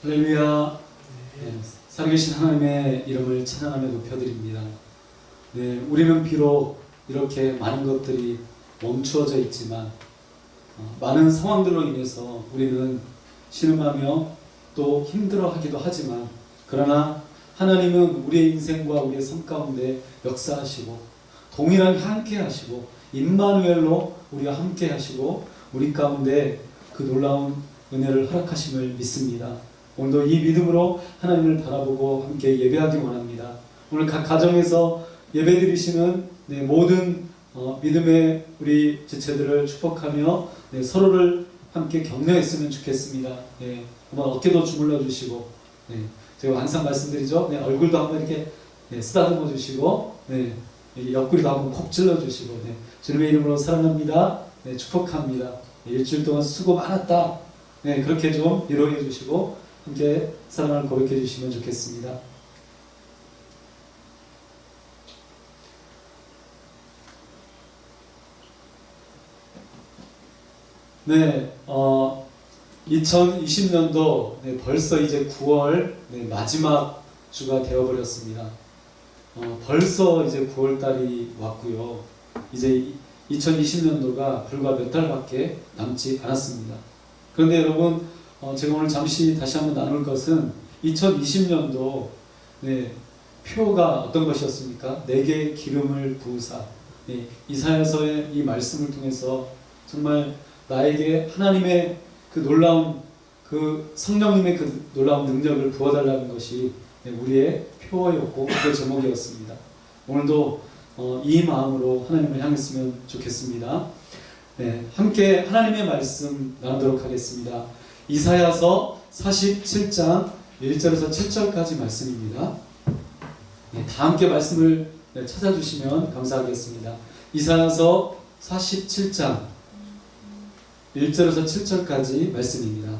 할렐루야. 네, 살아계신 하나님의 이름을 찬양하며 높여드립니다. 네, 우리는 비록 이렇게 많은 것들이 멈추어져 있지만 많은 상황들로 인해서 우리는 신음하며 또 힘들어하기도 하지만, 그러나 하나님은 우리의 인생과 우리의 삶 가운데 역사하시고 동일하게 함께 하시고 임마누엘로 우리와 함께 하시고 우리 가운데 그 놀라운 은혜를 허락하심을 믿습니다. 오늘도 이 믿음으로 하나님을 바라보고 함께 예배하기 원합니다. 오늘 각 가정에서 예배드리시는 모든 믿음의 우리 지체들을 축복하며 서로를 함께 격려했으면 좋겠습니다. 한번 어깨도 주물러 주시고, 제가 항상 말씀드리죠. 얼굴도 한번 이렇게 쓰다듬어 주시고, 옆구리도 한번 콕 찔러 주시고, 주님의 이름으로 사랑합니다. 축복합니다. 일주일 동안 수고 많았다. 그렇게 좀 위로해 주시고 함께 사랑을 고백해 주시면 좋겠습니다. 네, 2020년도 벌써 이제 9월 마지막 주가 되어버렸습니다. 벌써 이제 9월달이 왔고요. 이제 2020년도가 불과 몇 달밖에 남지 않았습니다. 그런데 여러분, 제가 오늘 잠시 다시 한번 나눌 것은 2020년도 표가 어떤 것이었습니까? 내게 기름을 부으사. 이사야서의 이 말씀을 통해서 정말 나에게 하나님의 그 놀라운 그 성령님의 그 놀라운 능력을 부어달라는 것이 우리의 표어였고 그 제목이었습니다. 오늘도 이 마음으로 하나님을 향했으면 좋겠습니다. 함께 하나님의 말씀 나누도록 하겠습니다. 이사야서 47장 1절에서 7절까지 말씀입니다. 다 함께 말씀을 찾아주시면 감사하겠습니다. 이사야서 47장 1절에서 7절까지 말씀입니다.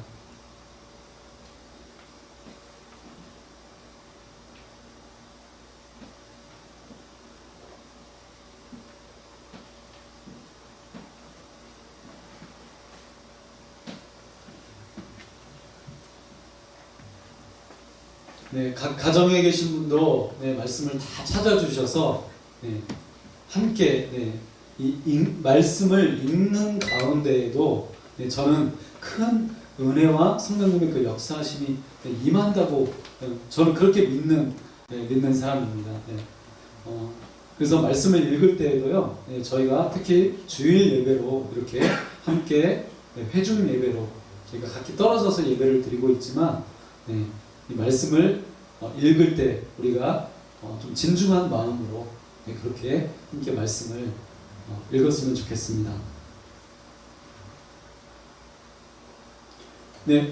각 가정에 계신 분도 말씀을 다 찾아주셔서 함께 이 말씀을 읽는 가운데에도 저는 큰 은혜와 성령님의 그 역사하심이 임한다고 저는 그렇게 믿는 사람입니다. 그래서 말씀을 읽을 때에도요, 저희가 특히 주일 예배로 이렇게 함께 회중 예배로 저희가 각기 떨어져서 예배를 드리고 있지만, 이 말씀을 읽을 때 우리가 좀 진중한 마음으로 그렇게 함께 말씀을 읽었으면 좋겠습니다.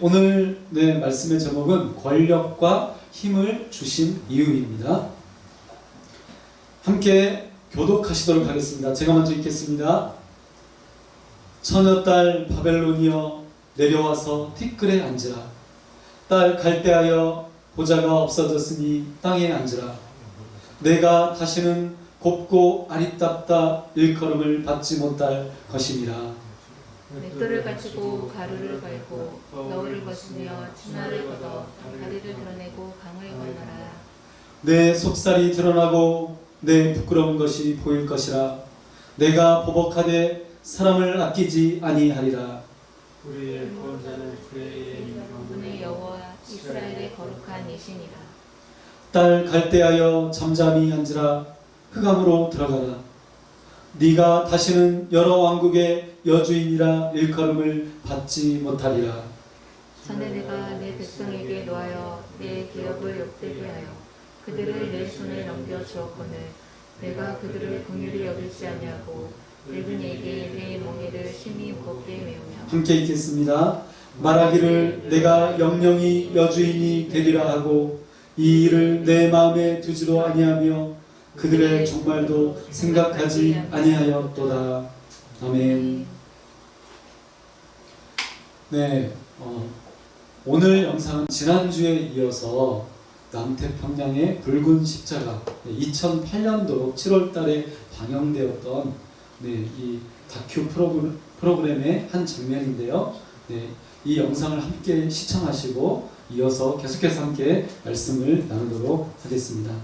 오늘 말씀의 제목은 권력과 힘을 주신 이유입니다. 함께 교독하시도록 하겠습니다. 제가 먼저 읽겠습니다. 처녀딸 바벨론이여 내려와서 티끌에 앉으라. 딸 갈대하여 보좌가 없어졌으니 땅에 앉으라. 내가 다시는 곱고 아리답다 일컬음을 받지 못할 것이니라. 맷돌을 가지고 가루를 갈고 너울을 벗으며 치마를 걷어 다리를 드러내고 강을 건너라. 내 속살이 드러나고 내 부끄러운 것이 보일 것이라. 내가 보복하되 사람을 아끼지 아니하리라. 우리의 구원자는 그의 만군의 여호와 이스라엘의 거룩한 이시니라. 딸 갈대하여 잠잠히 앉으라. 흑암으로 들어가라. 네가 다시는 여러 왕국의 여주인이라 일컬음을 받지 못하리라. 전에 내가 내 백성에게 노하여 내 기업을 욕되게 하여 그들을 내 손에 넘겨 주었거늘 내가 그들을 긍휼히 여기지 아니하고 늙은이에게 내 멍에를 심히 무겁게 메우며. 함께 읽겠습니다. 말하기를 내가 영영이 여주인이 되리라 하고 이 일을 내 마음에 두지도 아니하며 그들의 종말도 생각하지 아니하였도다. 아멘. 오늘 영상은 지난주에 이어서 남태평양의 붉은 십자가 2008년도 7월달에 방영되었던 이 다큐 프로그램의 한 장면인데요. 네, 이 영상을 함께 시청하시고 이어서 계속해서 함께 말씀을 나누도록 하겠습니다.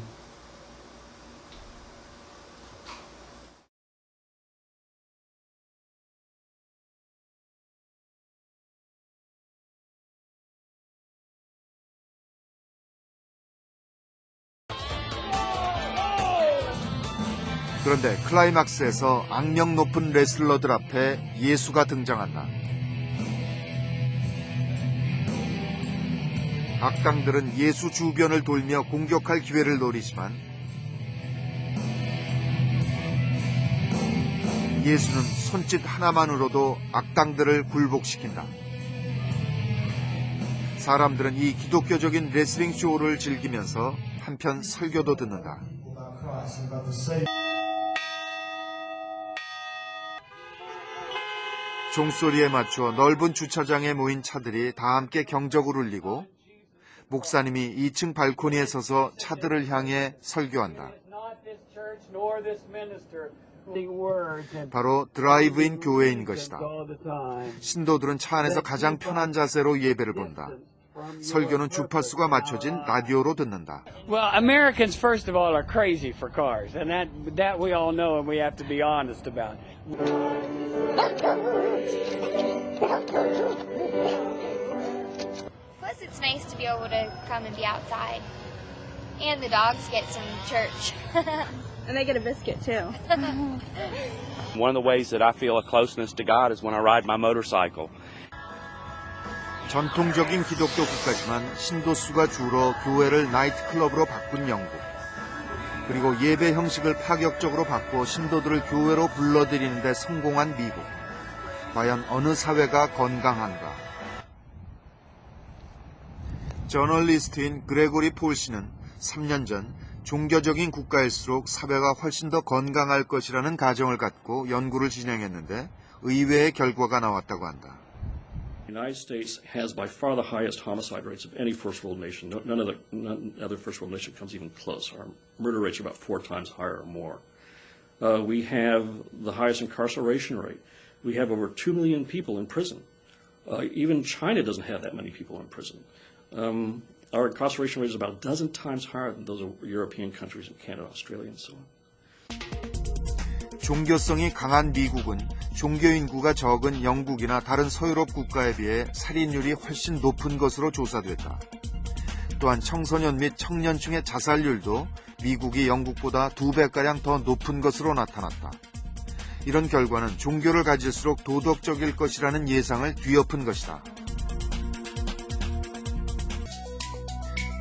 그런데 클라이막스에서 악명 높은 레슬러들 앞에 예수가 등장한다. 악당들은 예수 주변을 돌며 공격할 기회를 노리지만 예수는 손짓 하나만으로도 악당들을 굴복시킨다. 사람들은 이 기독교적인 레슬링 쇼를 즐기면서 한편 설교도 듣는다. 종소리에 맞춰 넓은 주차장에 모인 차들이 다 함께 경적을 울리고 목사님이 2층 발코니에 서서 차들을 향해 설교한다. 바로 드라이브인 교회인 것이다. 신도들은 차 안에서 가장 편한 자세로 예배를 본다. 설교는 주파수가 맞춰진 라디오로 듣는다. Well, Americans first of all are crazy for cars, and that we all know, and we have to be honest about. Plus, it's nice to be able to come and be outside. And the dogs get some church. And they get a biscuit, too. One of the ways that I feel a closeness to God is when I ride my motorcycle. 전통적인 기독교 국가지만 신도수가 줄어 교회를 나이트클럽으로 바꾼 영국. 그리고 예배 형식을 파격적으로 바꿔 신도들을 교회로 불러들이는 데 성공한 미국. 과연 어느 사회가 건강한가? 저널리스트인 그레고리 폴 씨는 3년 전 종교적인 국가일수록 사회가 훨씬 더 건강할 것이라는 가정을 갖고 연구를 진행했는데 의외의 결과가 나왔다고 한다. The United States has by far the highest homicide rates of any first world nation. None other first world nation comes even close. Our murder rates are about 4 times higher or more. We have the highest incarceration rate. We have over 2 million people in prison. Even China doesn't have that many people in prison. Our incarceration rate is about a dozen times higher than those of European countries in Canada, Australia, and so on. 종교성이 강한 미국은 종교 인구가 적은 영국이나 다른 서유럽 국가에 비해 살인율이 훨씬 높은 것으로 조사됐다. 또한 청소년 및 청년층의 자살률도 미국이 영국보다 2배가량 더 높은 것으로 나타났다. 이런 결과는 종교를 가질수록 도덕적일 것이라는 예상을 뒤엎은 것이다.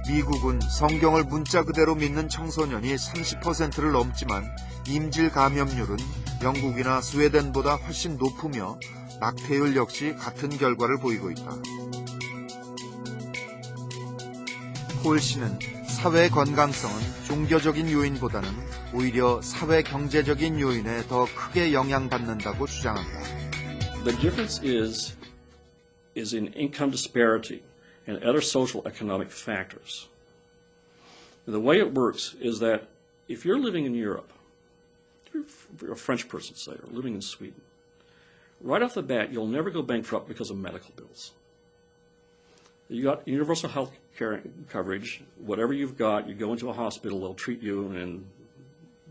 미국은 성경을 문자 그대로 믿는 청소년이 30%를 넘지만 임질 감염률은 영국이나 스웨덴보다 훨씬 높으며 낙태율 역시 같은 결과를 보이고 있다. 폴 씨는 사회 건강성은 종교적인 요인보다는 오히려 사회 경제적인 요인에 더 크게 영향받는다고 주장한다. The difference is in income disparity and other social economic factors. The way it works is that if you're living in Europe, if you're a French person, say, or living in Sweden, right off the bat, you'll never go bankrupt because of medical bills. You got universal health care coverage. Whatever you've got, you go into a hospital, they'll treat you, and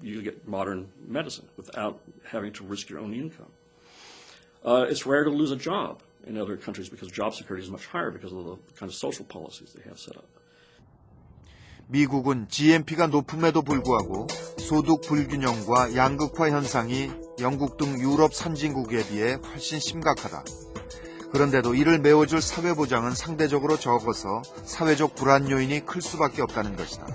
you get modern medicine without having to risk your own income. It's rare to lose a job in other countries because job security is much higher because of the kind of social policies they have set up. 미국은 GNP가 높음에도 불구하고 소득 불균형과 양극화 현상이 영국 등 유럽 선진국에 비해 훨씬 심각하다. 그런데도 이를 메워줄 사회보장은 상대적으로 적어서 사회적 불안 요인이 클 수밖에 없다는 것이다.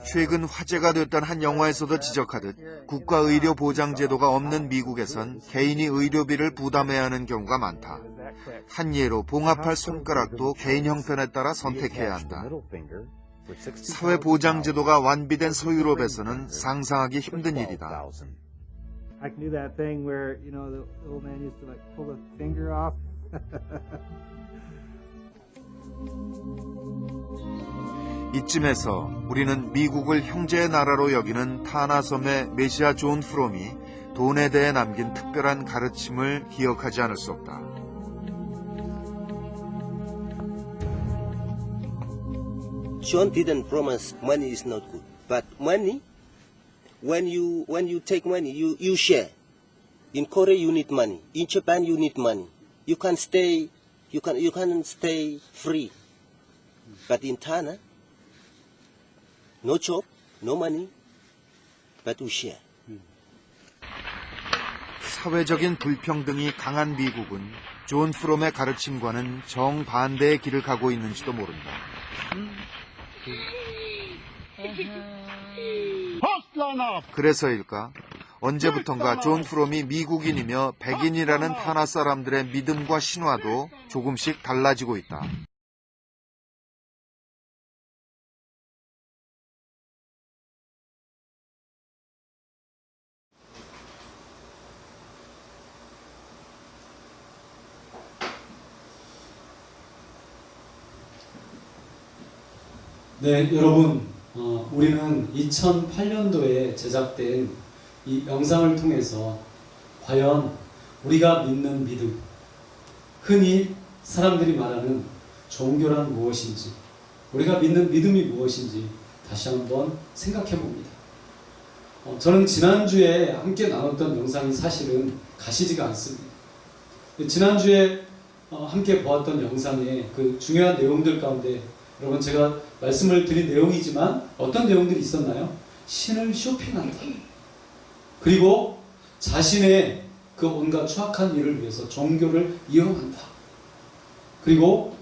최근 화제가 됐던 한 영화에서도 지적하듯 국가의료보장제도가 없는 미국에선 개인이 의료비를 부담해야 하는 경우가 많다. 한 예로 봉합할 손가락도 개인 형편에 따라 선택해야 한다. 사회보장제도가 완비된 서유럽에서는 상상하기 힘든 일이다. I can do that thing where, you know, the old man used to like pull the finger off. 이쯤에서 우리는 미국을 형제의 나라로 여기는 타나섬의 메시아 존 프롬이 돈에 대해 남긴 특별한 가르침을 기억하지 않을 수 없다. John didn't promise money is not good, but money, when you take money, you share. In Korea you need money. In Japan you need money. You can stay free. But in China, no job, no money, but we share. 사회적인 불평등이 강한 미국은 존 프롬의 가르침과는 정반대의 길을 가고 있는지도 모른다. 그래서일까? 언제부턴가 존 프롬이 미국인이며 백인이라는 타나 사람들의 믿음과 신화도 조금씩 달라지고 있다. 네, 여러분, 우리는 2008년도에 제작된 이 영상을 통해서 과연 우리가 믿는 믿음, 흔히 사람들이 말하는 종교란 무엇인지, 우리가 믿는 믿음이 무엇인지 다시 한번 생각해 봅니다. 저는 지난주에 함께 나눴던 영상이 사실은 가시지가 않습니다. 지난주에 함께 보았던 영상의 그 중요한 내용들 가운데 여러분 제가 말씀을 드린 내용이지만 어떤 내용들이 있었나요? 신을 쇼핑한다. 그리고 자신의 그 온갖 추악한 일을 위해서 종교를 이용한다. 그리고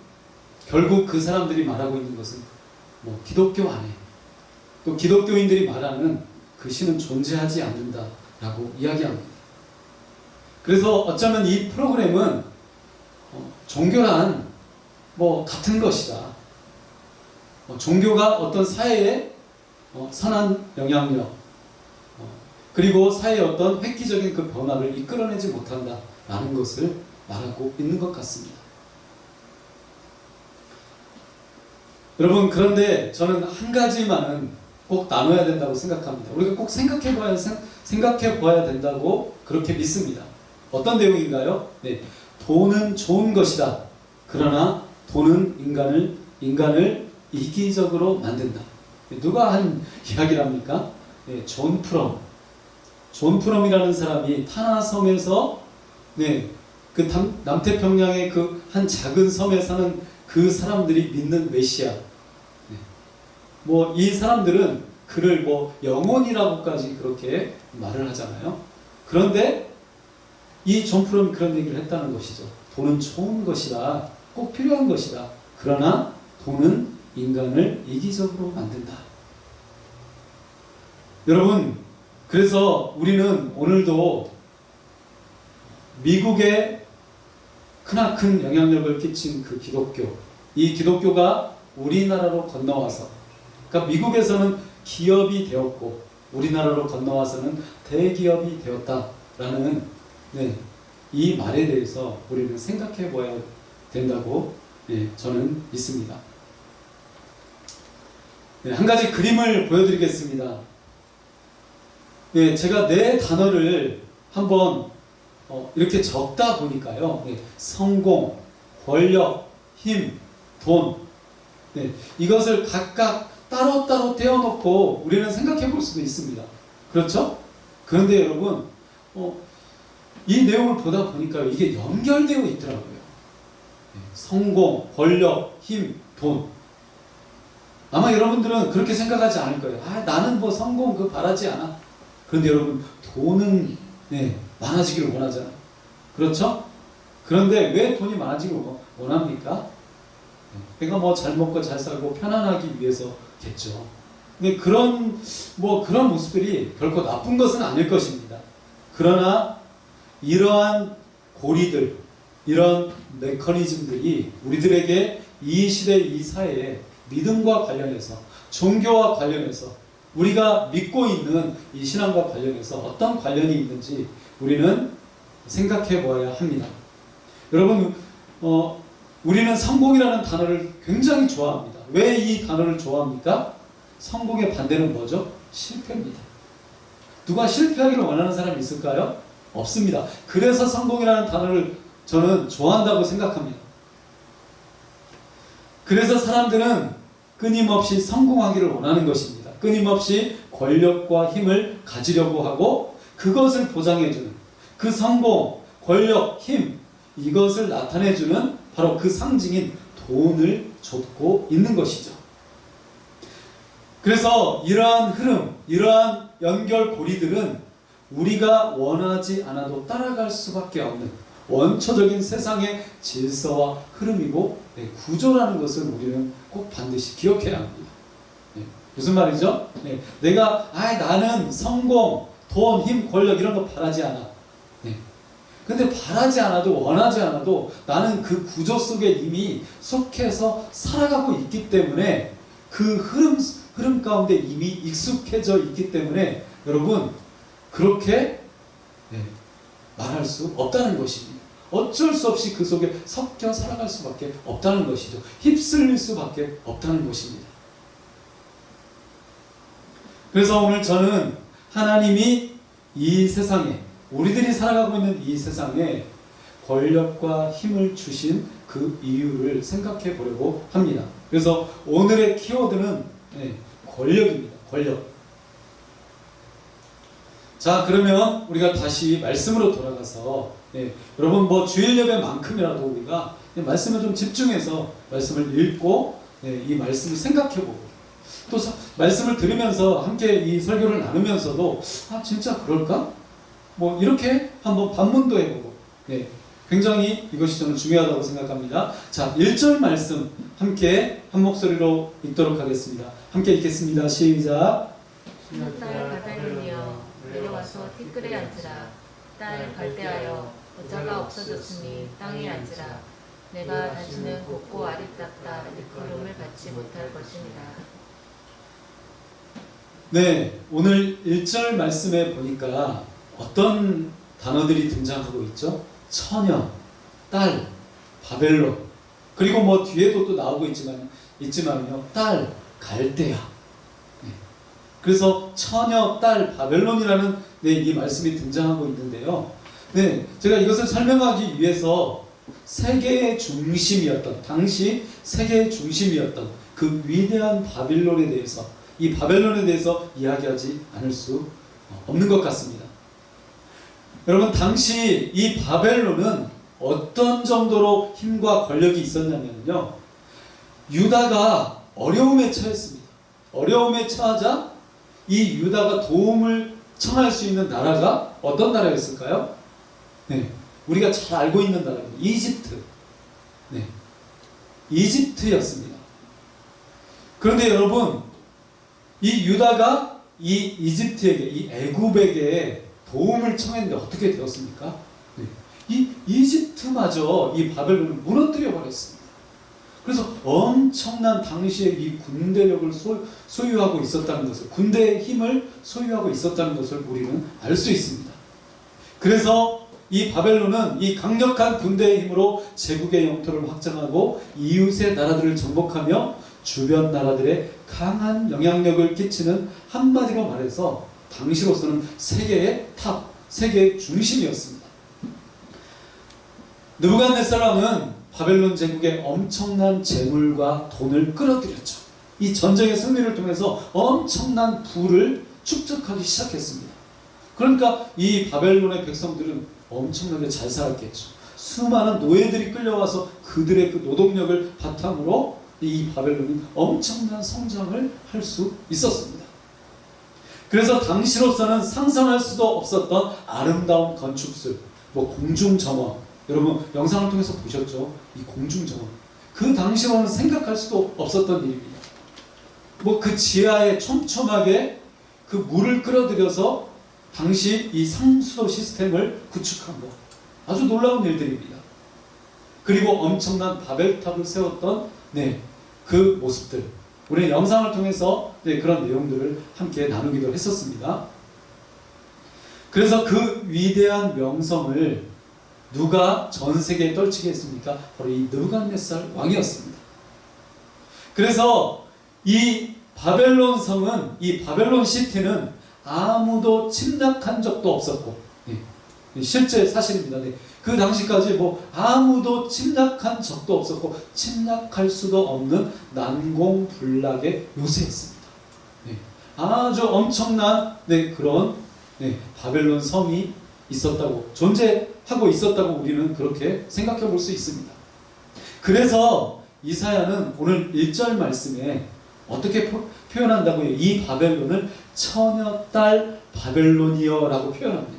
결국 그 사람들이 말하고 있는 것은 뭐 기독교 안에 또 기독교인들이 말하는 그 신은 존재하지 않는다라고 이야기합니다. 그래서 어쩌면 이 프로그램은 종교란 뭐 같은 것이다. 종교가 어떤 사회에 선한 영향력 그리고 사회의 어떤 획기적인 그 변화를 이끌어내지 못한다라는 것을 말하고 있는 것 같습니다. 여러분 그런데 저는 한 가지만은 꼭 나눠야 된다고 생각합니다. 우리가 꼭 생각해 보아야 된다고 그렇게 믿습니다. 어떤 내용인가요? 네, 돈은 좋은 것이다. 그러나 돈은 인간을 이기적으로 만든다. 누가 한 이야기랍니까? 네, 존 프롬. 존 프롬이라는 사람이 타나 섬에서 그 남태평양의 그 한 작은 섬에 사는 그 사람들이 믿는 메시아. 뭐 이 사람들은 그를 뭐 영혼이라고까지 그렇게 말을 하잖아요. 그런데 이 존 프롬이 그런 얘기를 했다는 것이죠. 돈은 좋은 것이다. 꼭 필요한 것이다. 그러나 돈은 인간을 이기적으로 만든다. 여러분, 그래서 우리는 오늘도 미국에 크나큰 영향력을 끼친 그 기독교, 이 기독교가 우리나라로 건너와서, 그러니까 미국에서는 기업이 되었고 우리나라로 건너와서는 대기업이 되었다라는 이 말에 대해서 우리는 생각해 봐야 된다고 저는 믿습니다. 한 가지 그림을 보여드리겠습니다. 제가 네 단어를 한번 이렇게 적다 보니까요. 성공, 권력, 힘, 돈. 이것을 각각 따로따로 떼어놓고 우리는 생각해 볼 수도 있습니다. 그렇죠? 그런데 여러분, 이 내용을 보다 보니까 이게 연결되어 있더라고요. 성공, 권력, 힘, 돈. 아마 여러분들은 그렇게 생각하지 않을 거예요. 나는 뭐 성공 그거 바라지 않아. 그런데 여러분 돈은 많아지기를 원하잖아요. 그렇죠? 그런데 왜 돈이 많아지기를 원합니까? 내가 뭐 잘 먹고 잘 살고 편안하기 위해서겠죠. 근데 그런 모습들이 결코 나쁜 것은 아닐 것입니다. 그러나 이러한 고리들, 이런 메커니즘들이 우리들에게 이 시대 이 사회에 믿음과 관련해서 종교와 관련해서 우리가 믿고 있는 이 신앙과 관련해서 어떤 관련이 있는지 우리는 생각해 보아야 합니다. 여러분 우리는 성공이라는 단어를 굉장히 좋아합니다. 왜 이 단어를 좋아합니까? 성공의 반대는 뭐죠? 실패입니다. 누가 실패하기를 원하는 사람이 있을까요? 없습니다. 그래서 성공이라는 단어를 저는 좋아한다고 생각합니다. 그래서 사람들은 끊임없이 성공하기를 원하는 것입니다. 끊임없이 권력과 힘을 가지려고 하고 그것을 보장해주는 그 성공, 권력, 힘 이것을 나타내주는 바로 그 상징인 돈을 좇고 있는 것이죠. 그래서 이러한 흐름, 이러한 연결고리들은 우리가 원하지 않아도 따라갈 수밖에 없는 원초적인 세상의 질서와 흐름이고 구조라는 것을 우리는 꼭 반드시 기억해야 합니다. 무슨 말이죠? 내가 나는 성공, 돈, 힘, 권력 이런 거 바라지 않아. 근데 바라지 않아도 원하지 않아도 나는 그 구조 속에 이미 속해서 살아가고 있기 때문에 그 흐름 가운데 이미 익숙해져 있기 때문에 여러분 그렇게 말할 수 없다는 것입니다. 어쩔 수 없이 그 속에 섞여 살아갈 수밖에 없다는 것이죠. 휩쓸릴 수밖에 없다는 것입니다. 그래서 오늘 저는 하나님이 이 세상에 우리들이 살아가고 있는 이 세상에 권력과 힘을 주신 그 이유를 생각해 보려고 합니다. 그래서 오늘의 키워드는 권력입니다. 권력. 자, 그러면 우리가 다시 말씀으로 돌아가서 여러분 뭐 주일 예배만큼이라도 우리가 말씀을 좀 집중해서 말씀을 읽고 이 말씀을 생각해보고 또 말씀을 들으면서 함께 이 설교를 나누면서도 진짜 그럴까? 뭐 이렇게 한번 반문도 해보고 굉장히 이것이 저는 중요하다고 생각합니다. 자, 1절 말씀 함께 한 목소리로 읽도록 하겠습니다. 함께 읽겠습니다. 시작. 딸 바벨론이여 내려와서 티끌에 앉으라. 딸 갈대하여 여자가 없어졌으니 땅에 앉으라. 내가 다시는 곱고 아리답다 일컬음을 받지 못할 것입니다. 네, 오늘 1절 말씀에 보니까 어떤 단어들이 등장하고 있죠? 처녀, 딸, 바벨론, 그리고 뭐 뒤에도 또 나오고 있지만요, 딸, 갈대아. 그래서 처녀, 딸, 바벨론이라는 이 말씀이 등장하고 있는데요. 제가 이것을 설명하기 위해서 세계의 중심이었던, 당시 세계의 중심이었던 그 위대한 바빌론에 대해서, 이 바벨론에 대해서 이야기하지 않을 수 없는 것 같습니다. 여러분, 당시 이 바벨론은 어떤 정도로 힘과 권력이 있었냐면요, 유다가 어려움에 처했습니다. 어려움에 처하자 이 유다가 도움을 청할 수 있는 나라가 어떤 나라였을까요? 우리가 잘 알고 있는 나라입니다. 이집트. 이집트였습니다. 그런데 여러분, 이 유다가 이 이집트에게, 이 애굽에게 도움을 청했는데 어떻게 되었습니까? 이 이집트마저 이 바벨론을 무너뜨려 버렸습니다. 그래서 엄청난 당시에 이 군대력을 소유하고 있었다는 것을, 군대의 힘을 소유하고 있었다는 것을 우리는 알 수 있습니다. 그래서 이 바벨론은 이 강력한 군대의 힘으로 제국의 영토를 확장하고 이웃의 나라들을 정복하며 주변 나라들의 강한 영향력을 끼치는, 한마디로 말해서 당시로서는 세계의 탑, 세계의 중심이었습니다. 느부갓네살 왕은 바벨론 제국의 엄청난 재물과 돈을 끌어들였죠. 이 전쟁의 승리를 통해서 엄청난 부를 축적하기 시작했습니다. 그러니까 이 바벨론의 백성들은 엄청나게 잘 살았겠죠. 수많은 노예들이 끌려와서 그들의 그 노동력을 바탕으로 이 바벨론이 엄청난 성장을 할 수 있었습니다. 그래서 당시로서는 상상할 수도 없었던 아름다운 건축술, 뭐 공중정원, 여러분 영상을 통해서 보셨죠? 이 공중정원, 그 당시로는 생각할 수도 없었던 일입니다. 뭐 그 지하에 촘촘하게 그 물을 끌어들여서 당시 이 상수도 시스템을 구축한 것, 아주 놀라운 일들입니다. 그리고 엄청난 바벨탑을 세웠던 그 모습들, 우리는 영상을 통해서 그런 내용들을 함께 나누기도 했었습니다. 그래서 그 위대한 명성을 누가 전 세계에 떨치게 했습니까? 바로 이 느부갓네살 왕이었습니다. 그래서 이 바벨론 성은, 이 바벨론 시티는 아무도 침략한 적도 없었고, 실제 사실입니다. 그 당시까지 뭐 아무도 침략한 적도 없었고 침략할 수도 없는 난공불락의 요새였습니다. 아주 엄청난 그런 바벨론 성이 있었다고, 존재하고 있었다고 우리는 그렇게 생각해 볼 수 있습니다. 그래서 이사야는 오늘 1절 말씀에 어떻게 표현한다고요? 이 바벨론을 처녀딸 바벨론이여 라고 표현합니다.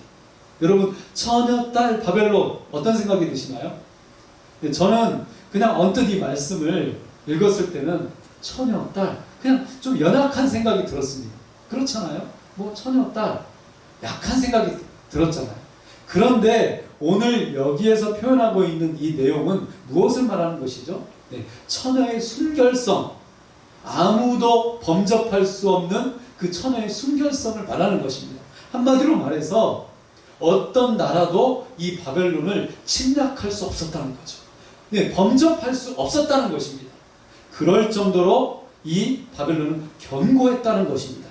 여러분, 처녀딸 바벨론 어떤 생각이 드시나요? 저는 그냥 언뜻 이 말씀을 읽었을 때는 처녀딸, 그냥 좀 연약한 생각이 들었습니다. 그렇잖아요? 뭐 처녀딸, 약한 생각이 들었잖아요. 그런데 오늘 여기에서 표현하고 있는 이 내용은 무엇을 말하는 것이죠? 처녀의 순결성, 아무도 범접할 수 없는 그 처녀의 순결성을 말하는 것입니다. 한마디로 말해서 어떤 나라도 이 바벨론을 침략할 수 없었다는 거죠. 범접할 수 없었다는 것입니다. 그럴 정도로 이 바벨론은 견고했다는 것입니다.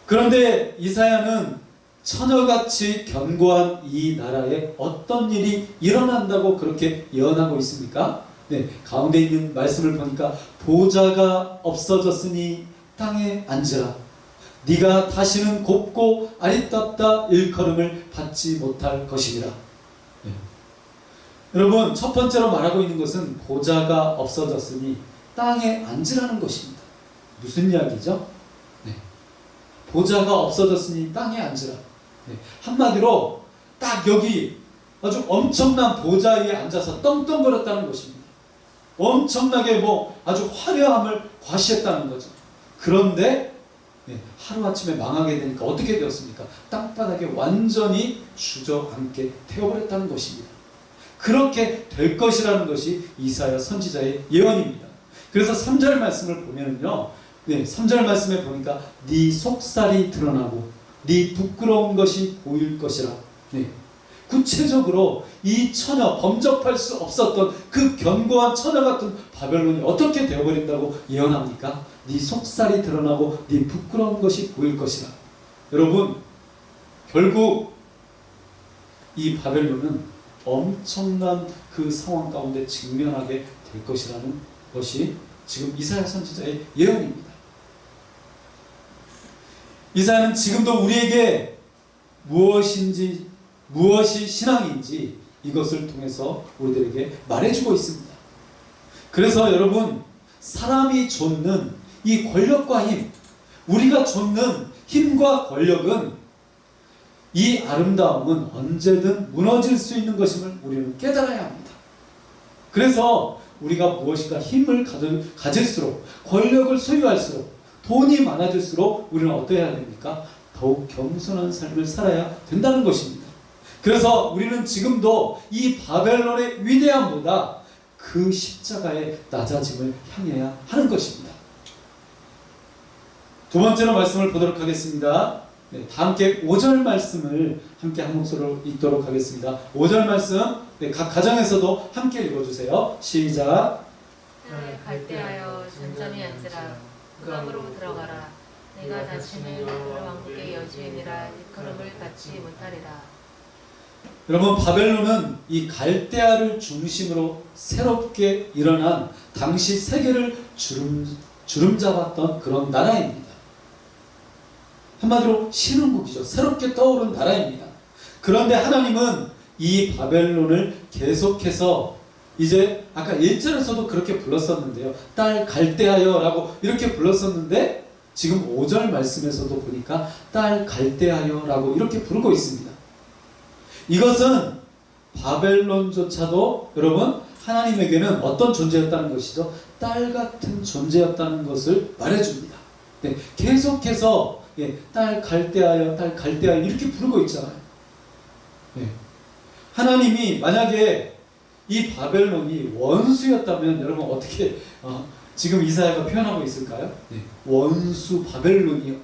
그런데 이사야는 처녀같이 견고한 이 나라에 어떤 일이 일어난다고 그렇게 예언하고 있습니까? 가운데 있는 말씀을 보니까 보좌가 없어졌으니 땅에 앉으라. 네가 다시는 곱고 아리따다 일컬음을 받지 못할 것이니라. 여러분, 첫 번째로 말하고 있는 것은 보좌가 없어졌으니 땅에 앉으라는 것입니다. 무슨 이야기죠? 보좌가 없어졌으니 땅에 앉으라. 한마디로 딱 여기 아주 엄청난 보좌 위에 앉아서 떵떵거렸다는 것입니다. 엄청나게 뭐 아주 화려함을 과시했다는 거죠. 그런데 하루아침에 망하게 되니까 어떻게 되었습니까? 땅바닥에 완전히 주저앉게 되어버렸다는 것입니다. 그렇게 될 것이라는 것이 이사야 선지자의 예언입니다. 그래서 3절 말씀을 보면은요, 3절 말씀에 보니까 네 속살이 드러나고 네 부끄러운 것이 보일 것이라. 구체적으로 이 처녀, 범접할 수 없었던 그 견고한 처녀 같은 바벨론이 어떻게 되어버린다고 예언합니까? 네 속살이 드러나고 네 부끄러운 것이 보일 것이라. 여러분, 결국 이 바벨론은 엄청난 그 상황 가운데 직면하게 될 것이라는 것이 지금 이사야 선지자의 예언입니다. 이사야는 지금도 우리에게 무엇이 신앙인지 이것을 통해서 우리들에게 말해주고 있습니다. 그래서 여러분, 사람이 좇는 이 권력과 힘, 우리가 좇는 힘과 권력은, 이 아름다움은 언제든 무너질 수 있는 것임을 우리는 깨달아야 합니다. 그래서 우리가 무엇인가 힘을 가질수록, 권력을 소유할수록, 돈이 많아질수록 우리는 어떠해야 됩니까? 더욱 겸손한 삶을 살아야 된다는 것입니다. 그래서 우리는 지금도 이 바벨론의 위대함보다 그 십자가의 낮아짐을 향해야 하는 것입니다. 두 번째로 말씀을 보도록 하겠습니다. 다 함께 5절 말씀을 함께 한 목소리로 읽도록 하겠습니다. 5절 말씀, 각 가정에서도 함께 읽어주세요. 시작. 갈대하여 전점에 앉으라. 흑암으로 들어가라. 내가 다시는 그 왕국의 여주인이라 일컬음을 받지 못하리라. 여러분, 바벨론은 이 갈대아를 중심으로 새롭게 일어난 당시 세계를 주름잡았던 그런 나라입니다. 한마디로 신흥국이죠. 새롭게 떠오른 나라입니다. 그런데 하나님은 이 바벨론을 계속해서 이제 아까 1절에서도 그렇게 불렀었는데요. 딸 갈대하여 라고 이렇게 불렀었는데 지금 5절 말씀에서도 보니까 딸 갈대하여 라고 이렇게 부르고 있습니다. 이것은 바벨론조차도 여러분, 하나님에게는 어떤 존재였다는 것이죠? 딸 같은 존재였다는 것을 말해줍니다. 계속해서 딸 갈대하여, 딸 갈대하여 이렇게 부르고 있잖아요. 하나님이 만약에 이 바벨론이 원수였다면 여러분 어떻게 지금 이사야가 표현하고 있을까요? 원수 바벨론이요,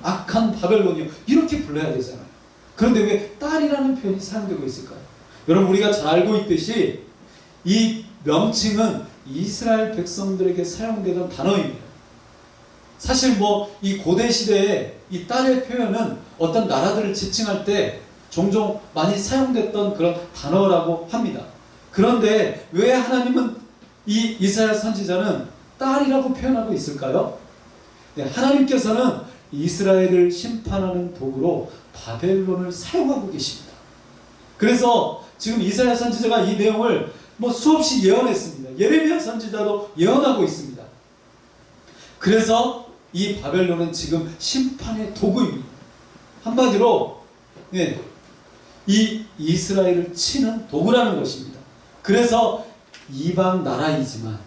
악한 바벨론이요, 이렇게 불러야 되잖아요. 그런데 왜 딸이라는 표현이 사용되고 있을까요? 여러분, 우리가 잘 알고 있듯이 이 명칭은 이스라엘 백성들에게 사용되던 단어입니다. 사실 뭐 이 고대 시대에 이 딸의 표현은 어떤 나라들을 지칭할 때 종종 많이 사용됐던 그런 단어라고 합니다. 그런데 왜 하나님은 이 이사야 선지자는 딸이라고 표현하고 있을까요? 네, 하나님께서는 이스라엘을 심판하는 도구로 바벨론을 사용하고 계십니다. 그래서 지금 이사야 선지자가 이 내용을 뭐 수없이 예언했습니다. 예레미야 선지자도 예언하고 있습니다. 그래서 이 바벨론은 지금 심판의 도구입니다. 한마디로 네, 이 이스라엘을 치는 도구라는 것입니다. 그래서 이방 나라이지만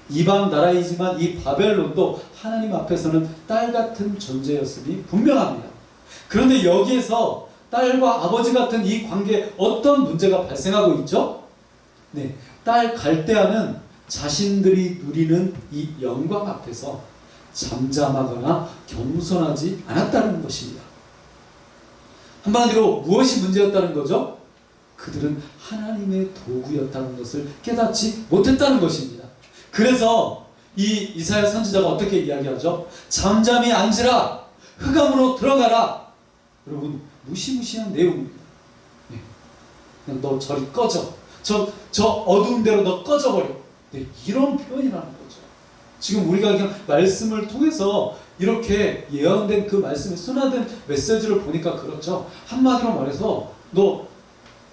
이 바벨론도 하나님 앞에서는 딸 같은 존재였음이 분명합니다. 그런데 여기에서 딸과 아버지 같은 이 관계에 어떤 문제가 발생하고 있죠? 네, 딸 갈대아는 자신들이 누리는 이 영광 앞에서 잠잠하거나 겸손하지 않았다는 것입니다. 한마디로 무엇이 문제였다는 거죠? 그들은 하나님의 도구였다는 것을 깨닫지 못했다는 것입니다. 그래서 이 이사야 선지자가 어떻게 이야기하죠? 잠잠히 앉으라, 흑암으로 들어가라. 여러분, 무시무시한 내용입니다. 네. 그냥 너 저리 꺼져. 저 어두운 데로 너 꺼져버려. 네, 이런 표현이라는 거죠. 지금 우리가 그냥 말씀을 통해서 이렇게 예언된 그 말씀의 순화된 메시지를 보니까 그렇죠. 한마디로 말해서 너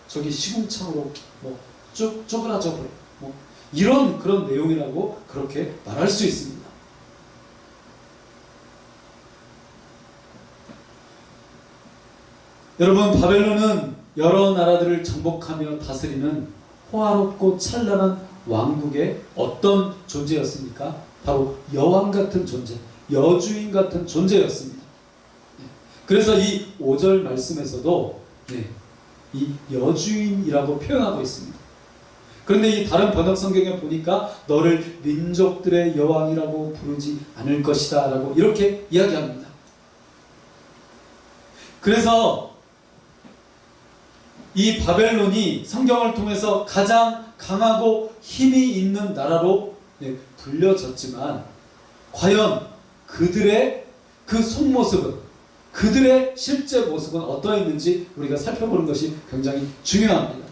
저기 시궁창으로 뭐 쪼그라져 버려. 뭐 이런 그런 내용이라고 그렇게 말할 수 있습니다. 여러분, 바벨론은 여러 나라들을 정복하며 다스리는 호화롭고 찬란한 왕국의 어떤 존재였습니까? 바로 여왕 같은 존재, 여주인 같은 존재였습니다. 그래서 이 5절 말씀에서도 이 여주인이라고 표현하고 있습니다. 그런데 이 다른 번역 성경에 보니까 너를 민족들의 여왕이라고 부르지 않을 것이다 라고 이렇게 이야기합니다. 그래서 이 바벨론이 성경을 통해서 가장 강하고 힘이 있는 나라로 불려졌지만 과연 그들의 그 속모습은, 그들의 실제 모습은 어떠했는지 우리가 살펴보는 것이 굉장히 중요합니다.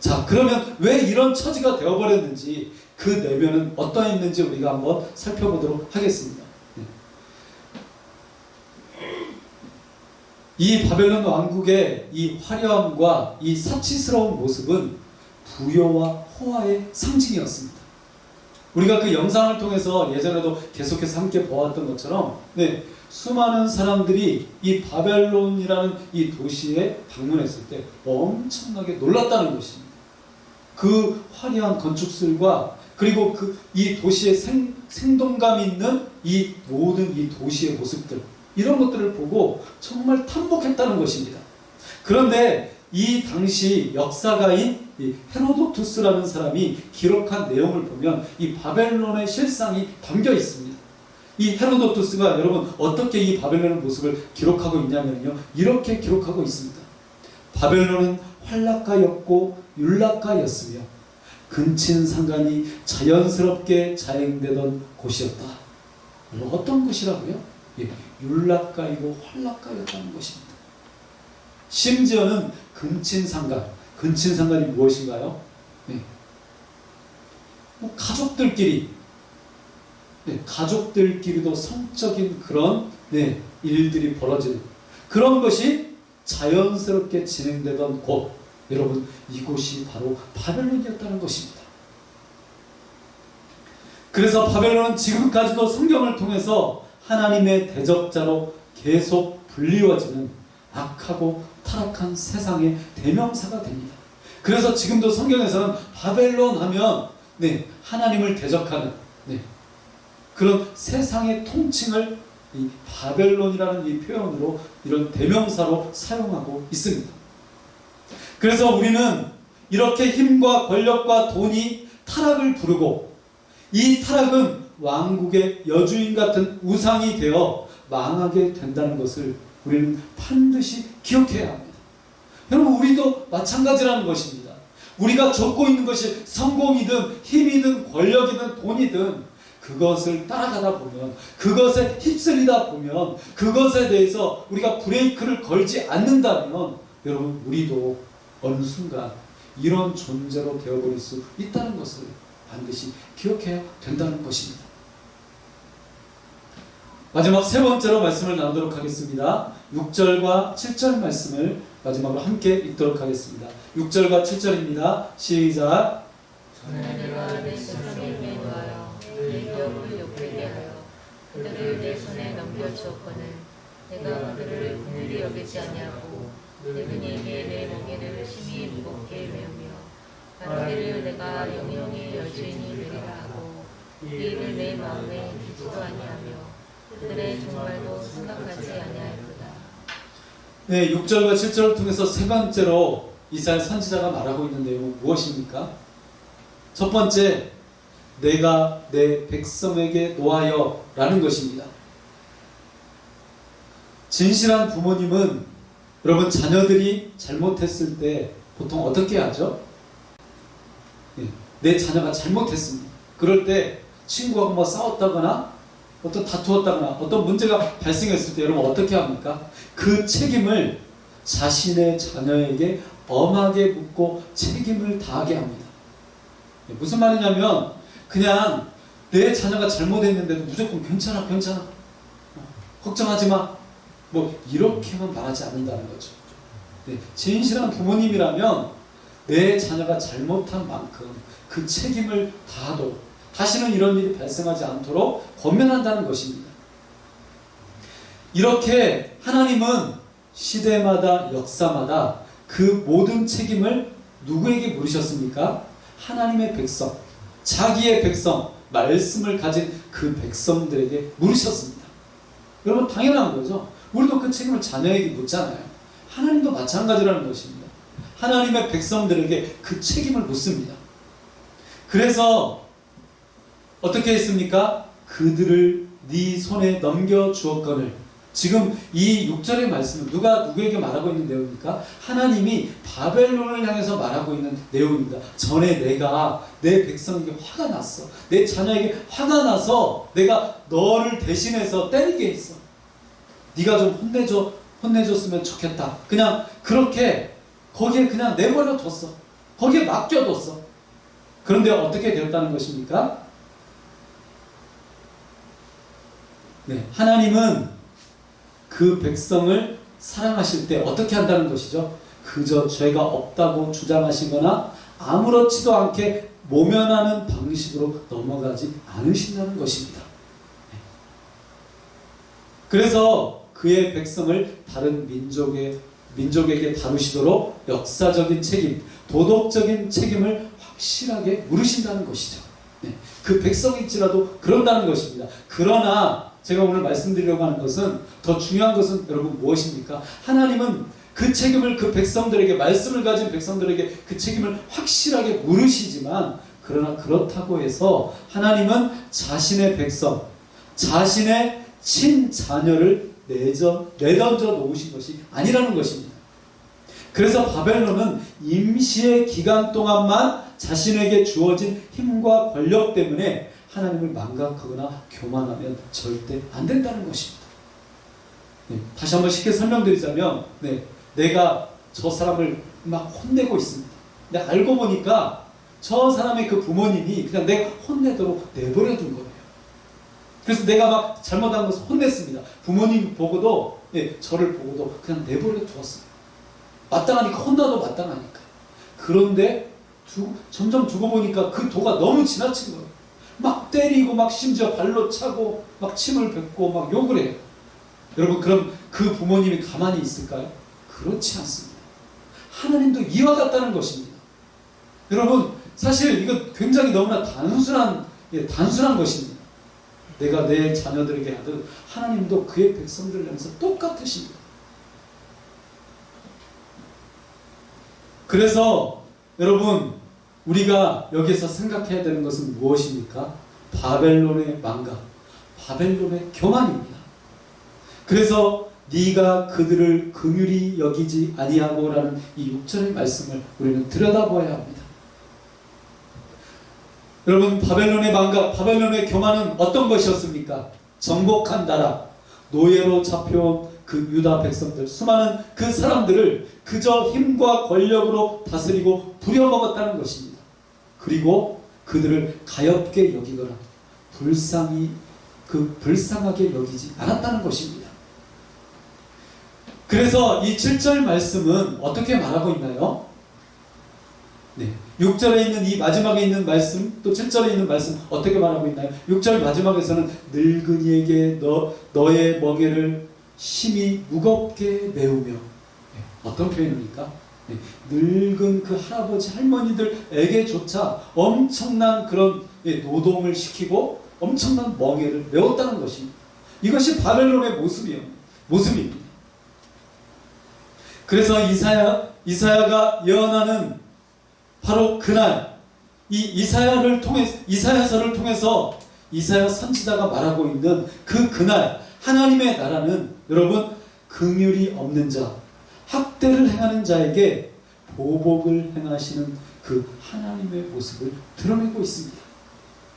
자, 그러면 왜 이런 처지가 되어버렸는지, 그 내면은 어떠했는지 우리가 한번 살펴보도록 하겠습니다. 이 바벨론 왕국의 이 화려함과 이 사치스러운 모습은 부요와 호화의 상징이었습니다. 우리가 그 영상을 통해서 예전에도 계속해서 함께 보았던 것처럼 수많은 사람들이 이 바벨론이라는 이 도시에 방문했을 때 엄청나게 놀랐다는 것입니다. 그 화려한 건축술과 그리고 이 도시의 생동감 있는 이 모든 이 도시의 모습들, 이런 것들을 보고 정말 탐복했다는 것입니다. 그런데 이 당시 역사가인 이 헤로도투스라는 사람이 기록한 내용을 보면 이 바벨론의 실상이 담겨 있습니다. 이 헤로도투스가 여러분 어떻게 이 바벨론의 모습을 기록하고 있냐면요, 이렇게 기록하고 있습니다. 바벨론은 활락가였고 율락가였으며 근친상간이 자연스럽게 자행되던 곳이었다. 어떤 곳이라고요? 율락가이고 활락가였다는 것입니다. 심지어는 근친상간이 무엇인가요? 뭐 가족들끼리도 성적인 그런 일들이 벌어지는 그런 것이 자연스럽게 진행되던 곳, 여러분, 이곳이 바로 바벨론이었다는 것입니다. 그래서 바벨론은 지금까지도 성경을 통해서 하나님의 대적자로 계속 불리워지는 악하고 타락한 세상의 대명사가 됩니다. 그래서 지금도 성경에서는 바벨론 하면 하나님을 대적하는 그런 세상의 통칭을 이 바벨론이라는 이 표현으로, 이런 대명사로 사용하고 있습니다. 그래서 우리는 이렇게 힘과 권력과 돈이 타락을 부르고, 이 타락은 왕국의 여주인 같은 우상이 되어 망하게 된다는 것을 우리는 반드시 기억해야 합니다. 여러분, 우리도 마찬가지라는 것입니다. 우리가 쫓고 있는 것이 성공이든 힘이든 권력이든 돈이든 그것을 따라가다 보면, 그것에 휩쓸리다 보면, 그것에 대해서 우리가 브레이크를 걸지 않는다면 여러분 우리도 어느 순간 이런 존재로 되어버릴 수 있다는 것을 반드시 기억해야 된다는 것입니다. 마지막 세 번째로 말씀을 나누도록 하겠습니다. 6절과 7절 말씀을 마지막으로 함께 읽도록 하겠습니다. 6절과 7절입니다. 시작. 내가 내 백성에게 놓아여 내 기업을 욕되게 하여 그들을 내 손에 넘겨주었거늘 내가 그들을 긍휼히 여기지 아니하고 그들에게 내 멍에를 심히 무겁게 메우며 바라기를 내가 영영의 여주인이 되리라 하고 이 일을 내 마음에 두지도 아니하며 그들의 종말도 생각하지 아니하였도다. 네, 6절과 7절을 통해서 세 번째로 이사야 선지자가 말하고 있는 내용은 무엇입니까? 첫 번째, 내가 내 백성에게 노하여 라는 것입니다. 진실한 부모님은 여러분 자녀들이 잘못했을 때 보통 어떻게 하죠? 내 자녀가 잘못했습니다. 그럴 때 친구하고 뭐 싸웠다거나 어떤 다투었다거나 어떤 문제가 발생했을 때 여러분 어떻게 합니까? 그 책임을 자신의 자녀에게 엄하게 묻고 책임을 다하게 합니다. 무슨 말이냐면 그냥 내 자녀가 잘못했는데도 무조건 괜찮아 걱정하지 마 뭐 이렇게만 말하지 않는다는 거죠. 진실한 부모님이라면 내 자녀가 잘못한 만큼 그 책임을 다하도록 다시는 이런 일이 발생하지 않도록 권면한다는 것입니다. 이렇게 하나님은 시대마다 역사마다 그 모든 책임을 누구에게 물으셨습니까? 하나님의 백성, 자기의 백성, 말씀을 가진 그 백성들에게 물으셨습니다. 여러분 당연한 거죠. 우리도 그 책임을 자녀에게 묻잖아요. 하나님도 마찬가지라는 것입니다. 하나님의 백성들에게 그 책임을 묻습니다. 그래서 어떻게 했습니까? 그들을 네 손에 넘겨주었거늘. 지금 이 6절의 말씀은 누가 누구에게 말하고 있는 내용입니까? 하나님이 바벨론을 향해서 말하고 있는 내용입니다. 전에 내가 내 백성에게 화가 났어. 내 자녀에게 화가 나서 내가 너를 대신해서 때리게 했어. 네가 좀 혼내줬으면 좋겠다. 그냥 그렇게 거기에 그냥 내버려 뒀어. 거기에 맡겨뒀어. 그런데 어떻게 되었다는 것입니까? 네, 하나님은 그 백성을 사랑하실 때 어떻게 한다는 것이죠? 그저 죄가 없다고 주장하시거나 아무렇지도 않게 모면하는 방식으로 넘어가지 않으신다는 것입니다. 그래서 그의 백성을 다른 민족에게 다루시도록 역사적인 책임, 도덕적인 책임을 확실하게 물으신다는 것이죠. 그 백성일지라도 그런다는 것입니다. 그러나 제가 오늘 말씀드리려고 하는 것은 더 중요한 것은 여러분 무엇입니까? 하나님은 그 책임을 그 백성들에게 말씀을 가진 백성들에게 그 책임을 확실하게 물으시지만 그러나 그렇다고 해서 하나님은 자신의 백성, 자신의 친자녀를 내던져 놓으신 것이 아니라는 것입니다. 그래서 바벨론은 임시의 기간 동안만 자신에게 주어진 힘과 권력 때문에 하나님을 망각하거나 교만하면 절대 안 된다는 것입니다. 다시 한번 쉽게 설명드리자면 내가 저 사람을 막 혼내고 있습니다. 근데 알고 보니까 저 사람의 그 부모님이 그냥 내가 혼내도록 내버려 둔 거예요. 그래서 내가 막 잘못한 것을 혼냈습니다. 부모님 보고도 저를 보고도 그냥 내버려 두었어요. 마땅하니까 혼나도 마땅하니까. 그런데 점점 두고 보니까 그 도가 너무 지나친 거예요. 막 때리고 막 심지어 발로 차고 막 침을 뱉고 막 욕을 해요. 여러분 그럼 그 부모님이 가만히 있을까요? 그렇지 않습니다. 하나님도 이와 같다는 것입니다. 여러분 사실 이거 굉장히 너무나 단순한 것입니다. 내가 내 자녀들에게 하듯 하나님도 그의 백성들을 향해서 똑같으십니다. 그래서 여러분 우리가 여기서 생각해야 되는 것은 무엇입니까? 바벨론의 망각, 바벨론의 교만입니다. 그래서 네가 그들을 긍휼히 여기지 아니하고라는 이 6절의 말씀을 우리는 들여다봐야 합니다. 여러분, 바벨론의 망각, 바벨론의 교만은 어떤 것이었습니까? 정복한 나라, 노예로 잡혀온 그 유다 백성들, 수많은 그 사람들을 그저 힘과 권력으로 다스리고 부려먹었다는 것입니다. 그리고 그들을 가엾게 여기거나 불쌍하게 여기지 않았다는 것입니다. 그래서 이 7절 말씀은 어떻게 말하고 있나요? 네, 6절에 있는 이 마지막에 있는 말씀, 또 7절에 있는 말씀 어떻게 말하고 있나요? 6절 마지막에서는 늙은이에게 너의 멍에를 심히 무겁게 메우며, 네, 어떤 표현입니까? 네, 늙은 그 할아버지 할머니들에게조차 엄청난 그런 노동을 시키고 엄청난 멍에를 메웠다는 것입니다. 이것이 바벨론의 모습입니다. 그래서 이사야가 예언하는 바로 그날, 이 이사야서를 통해서 이사야 선지자가 말하고 있는 그날, 하나님의 나라는 여러분, 긍휼이 없는 자, 학대를 행하는 자에게 보복을 행하시는 그 하나님의 모습을 드러내고 있습니다.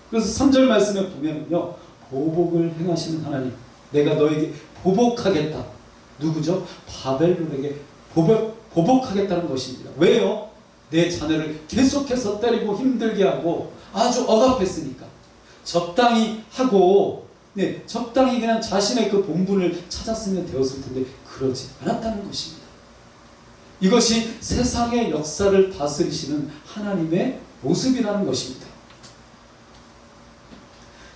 그래서 3절 말씀에 보면요, 보복을 행하시는 하나님, 내가 너에게 보복하겠다. 누구죠? 바벨론에게 보복하겠다는 것입니다. 왜요? 내 자녀를 계속해서 때리고 힘들게 하고 아주 억압했으니까. 적당히 하고, 네, 적당히 그냥 자신의 그 본분을 찾았으면 되었을 텐데 그러지 않았다는 것입니다. 이것이 세상의 역사를 다스리시는 하나님의 모습이라는 것입니다.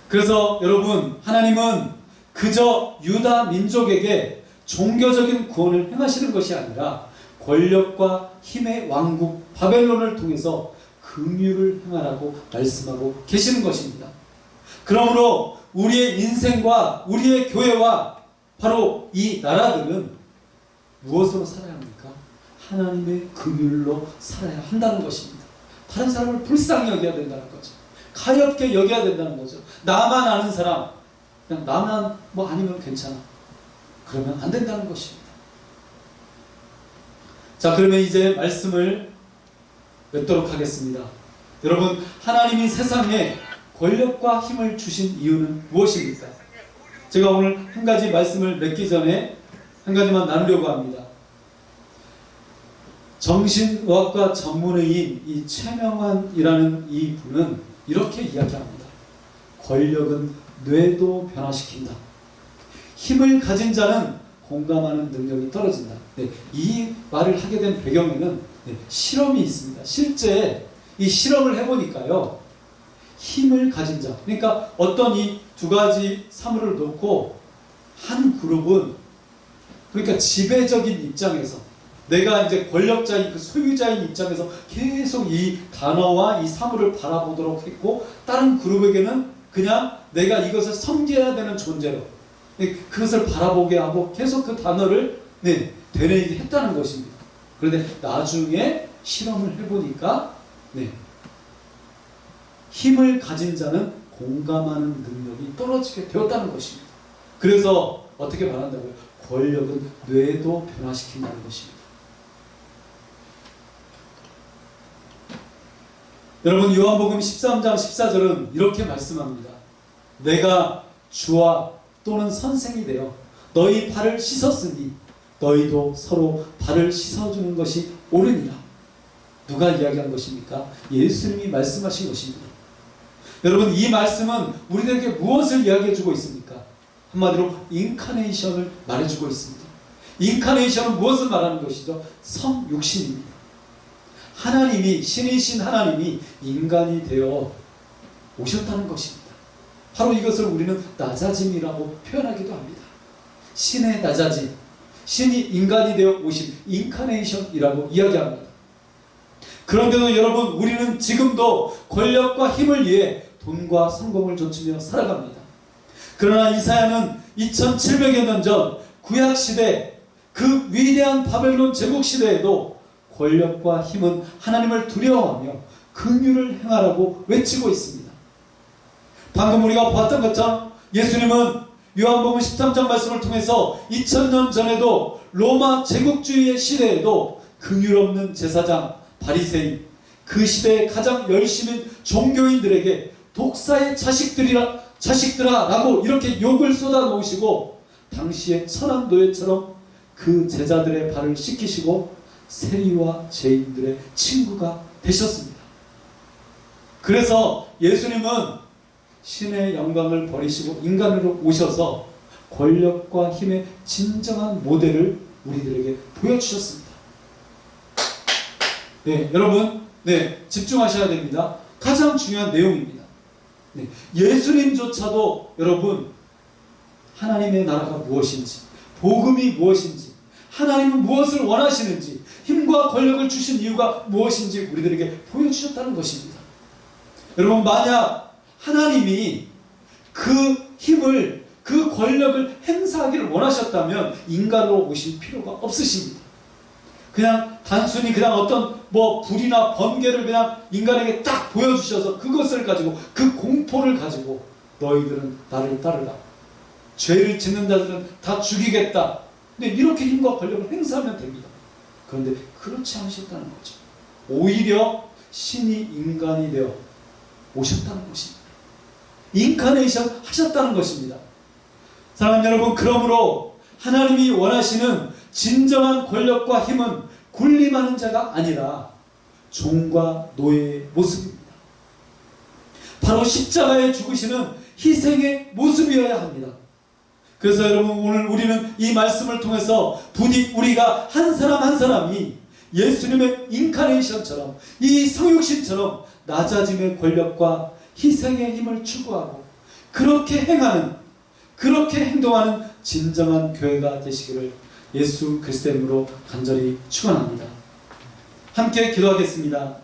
그래서 여러분, 하나님은 그저 유다 민족에게 종교적인 구원을 행하시는 것이 아니라 권력과 힘의 왕국 바벨론을 통해서 긍휼을 행하라고 말씀하고 계시는 것입니다. 그러므로 우리의 인생과 우리의 교회와 바로 이 나라들은 무엇으로 살아야 합니까? 하나님의 긍휼로 살아야 한다는 것입니다. 다른 사람을 불쌍히 여겨야 된다는 거죠. 가엾게 여겨야 된다는 거죠. 나만 아는 사람, 그냥 나만 뭐 아니면 괜찮아, 그러면 안 된다는 것입니다. 자, 그러면 이제 말씀을 맺도록 하겠습니다. 여러분, 하나님이 세상에 권력과 힘을 주신 이유는 무엇입니까? 제가 오늘 한 가지 말씀을 맺기 전에 한 가지만 나누려고 합니다. 정신의학과 전문의인 이 최명환이라는 이 분은 이렇게 이야기합니다. 권력은 뇌도 변화시킨다. 힘을 가진 자는 공감하는 능력이 떨어진다. 네, 이 말을 하게 된 배경에는 실험이 있습니다. 실제 이 실험을 해보니까요, 힘을 가진 자, 그러니까 어떤 이 두 가지 사물을 놓고 한 그룹은, 그러니까 지배적인 입장에서, 내가 이제 권력자인 그 소유자인 입장에서 계속 이 단어와 이 사물을 바라보도록 했고, 다른 그룹에게는 그냥 내가 이것을 섬겨야 되는 존재로 그것을 바라보게 하고 계속 그 단어를 되뇌이게 했다는 것입니다. 그런데 나중에 실험을 해보니까 힘을 가진 자는 공감하는 능력이 떨어지게 되었다는 것입니다. 그래서 어떻게 말한다고요? 권력은 뇌도 변화시킨다는 것입니다. 여러분, 요한복음 13장 14절은 이렇게 말씀합니다. 내가 주와 또는 선생이 되어 너희 발을 씻었으니 너희도 서로 발을 씻어주는 것이 옳으니라. 누가 이야기한 것입니까? 예수님이 말씀하신 것입니다. 여러분, 이 말씀은 우리들에게 무엇을 이야기해주고 있습니까? 한마디로 인카네이션을 말해주고 있습니다. 인카네이션은 무엇을 말하는 것이죠? 성육신입니다. 하나님이, 신이신 하나님이 인간이 되어 오셨다는 것입니다. 바로 이것을 우리는 낮아짐이라고 표현하기도 합니다. 신의 낮아짐, 신이 인간이 되어 오신 인카네이션이라고 이야기합니다. 그런데도 여러분, 우리는 지금도 권력과 힘을 위해 돈과 성공을 좇으며 살아갑니다. 그러나 이사야는 2700여 년 전 구약시대 그 위대한 바벨론 제국시대에도 권력과 힘은 하나님을 두려워하며 긍휼을 행하라고 외치고 있습니다. 방금 우리가 보았던 것처럼 예수님은 요한복음 13장 말씀을 통해서 2000년 전에도 로마 제국주의의 시대에도 긍휼 없는 제사장, 바리새인, 그 시대에 가장 열심인 종교인들에게 독사의 자식들아 라고 이렇게 욕을 쏟아놓으시고 당시의 천황노예처럼 그 제자들의 발을 씻기시고 세리와 죄인들의 친구가 되셨습니다. 그래서 예수님은 신의 영광을 버리시고 인간으로 오셔서 권력과 힘의 진정한 모델을 우리들에게 보여주셨습니다. 네, 여러분, 네, 집중하셔야 됩니다. 가장 중요한 내용입니다. 네, 예수님조차도 여러분, 하나님의 나라가 무엇인지, 복음이 무엇인지, 하나님은 무엇을 원하시는지, 힘과 권력을 주신 이유가 무엇인지 우리들에게 보여주셨다는 것입니다. 여러분, 만약 하나님이 그 힘을, 그 권력을 행사하기를 원하셨다면 인간으로 오실 필요가 없으십니다. 그냥 단순히 그냥 어떤 불이나 번개를 그냥 인간에게 딱 보여주셔서 그것을 가지고, 그 공포를 가지고 너희들은 나를 따르라, 죄를 짓는 자들은 다 죽이겠다, 근데 이렇게 힘과 권력을 행사하면 됩니다. 그런데 그렇지 않으셨다는 거죠. 오히려 신이 인간이 되어 오셨다는 것입니다. 인카네이션 하셨다는 것입니다. 사랑하는 여러분, 그러므로 하나님이 원하시는 진정한 권력과 힘은 군림하는 자가 아니라 종과 노예의 모습입니다. 바로 십자가에 죽으시는 희생의 모습이어야 합니다. 그래서 여러분, 오늘 우리는 이 말씀을 통해서 부디 우리가 한 사람 한 사람이 예수님의 인카네이션처럼, 이 성육신처럼 낮아짐의 권력과 희생의 힘을 추구하고 그렇게 행하는, 그렇게 행동하는 진정한 교회가 되시기를 예수 그리스도의 이름으로 간절히 축원합니다. 함께 기도하겠습니다.